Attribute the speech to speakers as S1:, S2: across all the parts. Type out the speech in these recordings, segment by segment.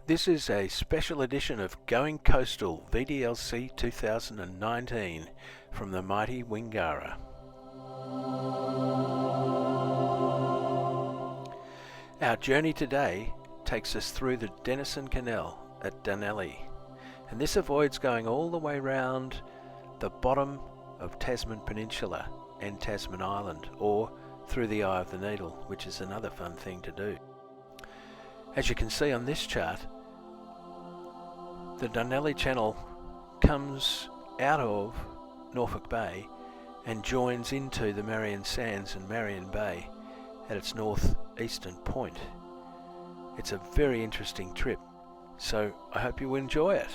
S1: This is a special edition of Going Coastal VDLC 2019 from the mighty Wingara. Our journey today takes us through the Denison Canal at Dunelly, and this avoids going all the way round the bottom of Tasman Peninsula and Tasman Island, or through the Eye of the Needle, which is another fun thing to do. As you can see on this chart, the Dunelly Channel comes out of Norfolk Bay and joins into the Marion Sands and Marion Bay at its northeastern point. It's a very interesting trip, so I hope you enjoy it.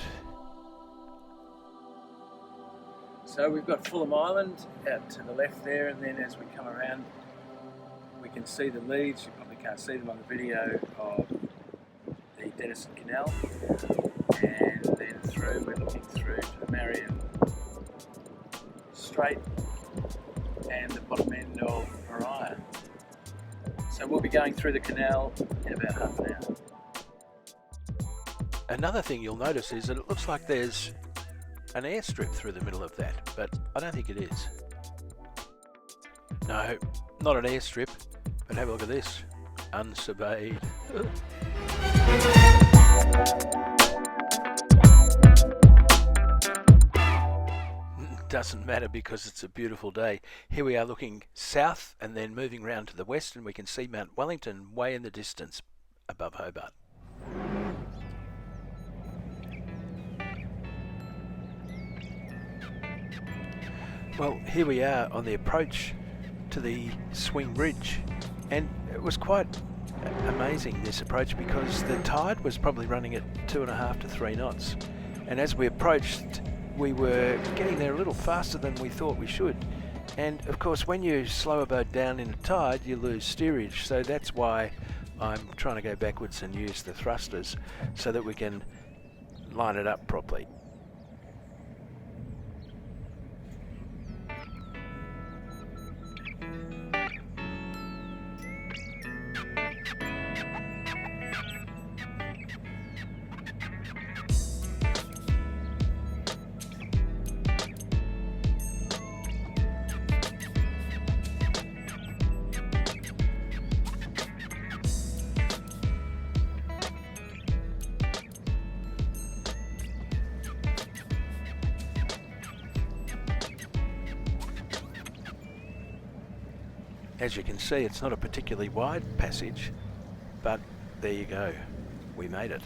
S1: So we've got Fulham Island out to the left there, and then as we come around we can see the leads. You probably can't see them on the video, of the Denison Canal, and then we're looking through to the Marion Strait and the bottom end of Wingara. So we'll be going through the canal in about half an hour. Another thing you'll notice is that it looks like there's an airstrip through the middle of that, but I don't think it is. No, not an airstrip, but have a look at this. Unsurveyed. Doesn't matter because it's a beautiful day. Here we are looking south and then moving round to the west, and we can see Mount Wellington way in the distance above Hobart. Well, here we are on the approach to the swing bridge, and it was quite amazing, this approach, because the tide was probably running at 2.5 to 3 knots, and as we approached we were getting there a little faster than we thought we should, and of course when you slow a boat down in a tide you lose steerage, so that's why I'm trying to go backwards and use the thrusters so that we can line it up properly. As you can see, it's not a particularly wide passage, but there you go, we made it.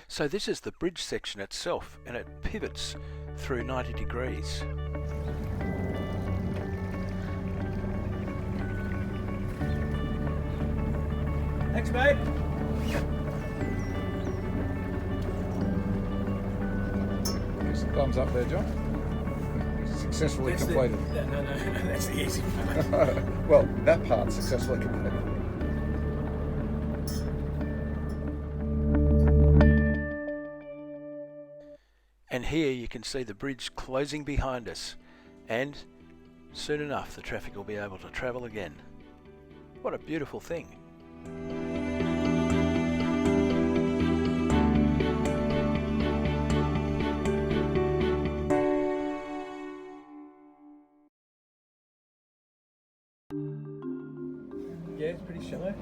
S1: So this is the bridge section itself, and it pivots through 90 degrees. Thanks, mate.
S2: Thumbs up there, John. Successfully completed.
S1: No, that's the easy part.
S2: Well, that part successfully completed.
S1: And here you can see the bridge closing behind us, and soon enough the traffic will be able to travel again. What a beautiful thing. Yeah, it's pretty shallow.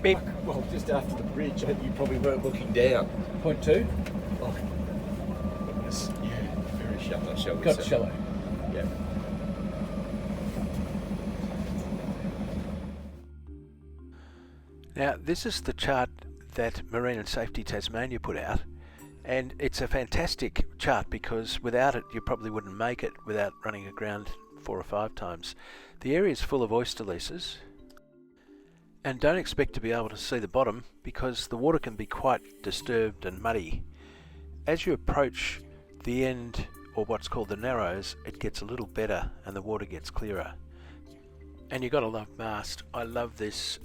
S1: Beep.
S3: Well, just after the bridge, you probably weren't looking down.
S1: Point 2.
S3: Oh, goodness. Yeah, very shallow, shall we
S1: Got
S3: say.
S1: shallow.
S3: Yeah.
S1: Now, this is the chart that Marine and Safety Tasmania put out, and it's a fantastic chart because without it you probably wouldn't make it without running aground 4 or 5 times. The area is full of oyster leases, and don't expect to be able to see the bottom because the water can be quite disturbed and muddy. As you approach the end, or what's called the Narrows, it gets a little better and the water gets clearer. And you gotta love mast. I love this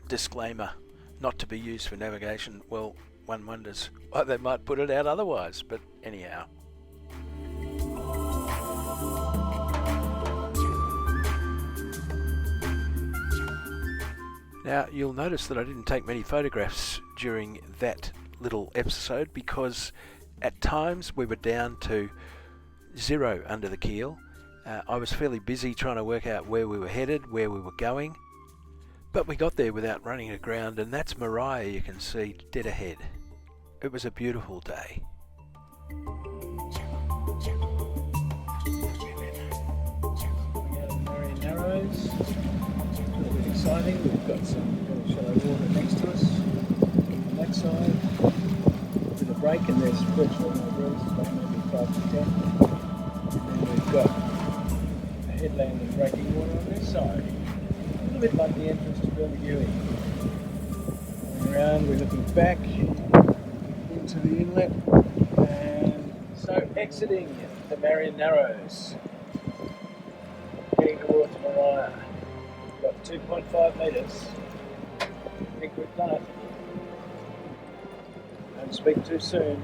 S1: disclaimer, not to be used for navigation. Well, one wonders why they might put it out otherwise, but anyhow. Now you'll notice that I didn't take many photographs during that little episode because at times we were down to 0 under the keel. I was fairly busy trying to work out where we were headed, where we were going, but we got there without running aground, and that's Mariah you can see dead ahead. It was a beautiful day.
S4: Very Narrows. A little bit exciting. We've got some very shallow water next to us on that side. With a break, and there's virtually no breeze, about maybe 5 to 10. And then we've got a headland and breaking water on this side. A little bit like the entrance to Bermagui. Going around, we're looking back into the inlet, and so exiting the Marion Narrows, heading towards Wingara. We've got 2.5 metres. I think we've done it. Don't speak too soon.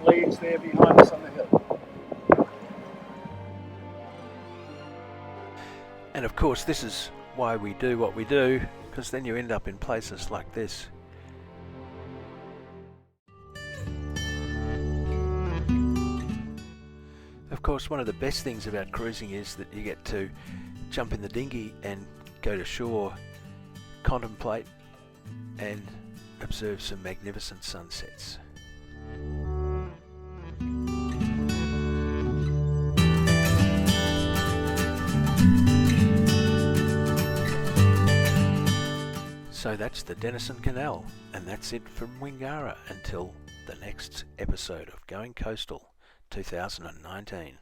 S4: Leaves there behind us on the hill.
S1: And of course this is why we do what we do, because then you end up in places like this. Of course, one of the best things about cruising is that you get to jump in the dinghy and go to shore, contemplate and observe some magnificent sunsets. So that's the Denison Canal, and that's it from Wingara until the next episode of Going Coastal 2019.